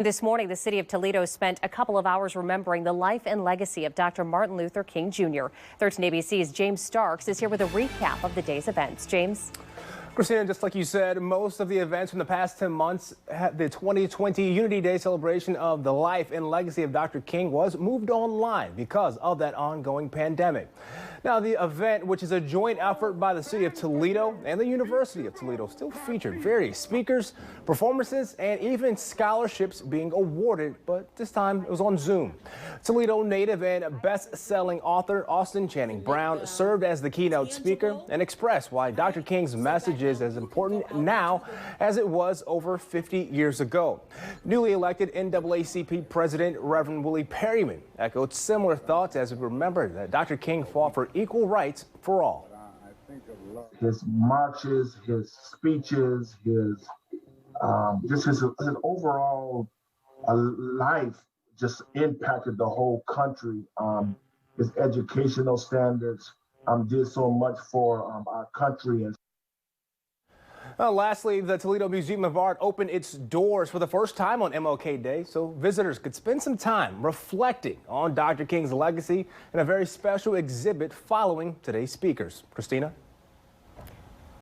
This morning, the city of Toledo spent a couple of hours remembering the life and legacy of Dr. Martin Luther King Jr. 13 ABC's James Starks is here with a recap of the day's events. James? Christina, just like you said, most of the events from the past 10 months, the 2020 Unity Day celebration of the life and legacy of Dr. King was moved online because of that ongoing pandemic. Now, the event, which is a joint effort by the city of Toledo and the University of Toledo, still featured various speakers, performances, and even scholarships being awarded, but this time it was on Zoom. Toledo native and best-selling author Austin Channing Brown served as the keynote speaker and expressed why Dr. King's message is as important now as it was over 50 years ago. Newly elected NAACP President Reverend Willie Perryman echoed similar thoughts as we remembered that Dr. King fought for equal rights for all. His marches, his speeches, his overall life just impacted the whole country. His educational standards did so much for our country. Lastly, the Toledo Museum of Art opened its doors for the first time on MLK Day, so visitors could spend some time reflecting on Dr. King's legacy in a very special exhibit following today's speakers. Christina?